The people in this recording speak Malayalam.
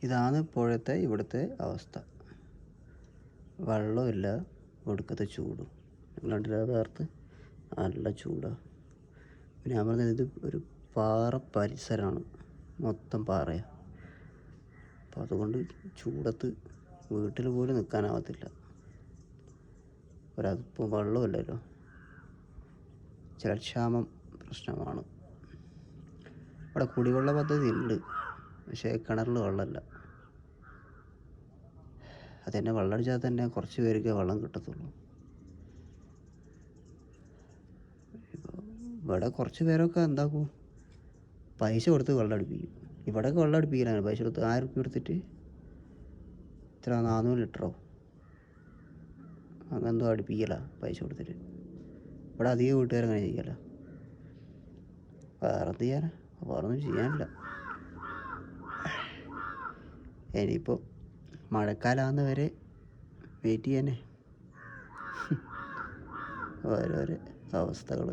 ഇതാണ് ഇപ്പോഴത്തെ ഇവിടുത്തെ അവസ്ഥ. വെള്ളമില്ല, ഒടുക്കത്തെ ചൂടും. നിങ്ങളുടെ നേരത്ത് നല്ല ചൂടാണ്. പിന്നെ ഞാൻ പറഞ്ഞത് ഇത് ഒരു പാറ പരിസരമാണ്, മൊത്തം പാറയാണ്. അപ്പോൾ അതുകൊണ്ട് ചൂടത്ത് വീട്ടിൽ പോലും നിൽക്കാനാവത്തില്ല. ഒരൽപ്പം വെള്ളമില്ലല്ലോ, ജലക്ഷാമം പ്രശ്നമാണ്. ഇവിടെ കുടിവെള്ള പദ്ധതി ഉണ്ട്, പക്ഷേ കിണറിൽ വെള്ളമില്ല. അതുതന്നെ വെള്ളം അടിച്ചാൽ തന്നെ കുറച്ച് പേർക്ക് വെള്ളം കിട്ടത്തുള്ളൂ. ഇവിടെ കുറച്ച് പേരൊക്കെ എന്താക്കും, പൈസ കൊടുത്ത് വെള്ളം അടുപ്പിക്കും. ഇവിടെയൊക്കെ വെള്ളം അടുപ്പിക്കലാണ് പൈസ കൊടുത്ത്. 1000 റുപ്യ കൊടുത്തിട്ട് ഇത്ര 400 ലിറ്ററോ അങ്ങനെന്തോ അടുപ്പിക്കല പൈസ കൊടുത്തിട്ട്. ഇവിടെ അധികം വീട്ടുകാരങ്ങനെ ചെയ്യല. വേറെ എന്ത് ചെയ്യാനാ, വേറൊന്നും ചെയ്യാനില്ല. ഇനിയിപ്പോൾ മഴക്കാലമാകുന്ന വരെ വെയിറ്റ് ചെയ്യാനേ ഓരോരോ അവസ്ഥകൾ.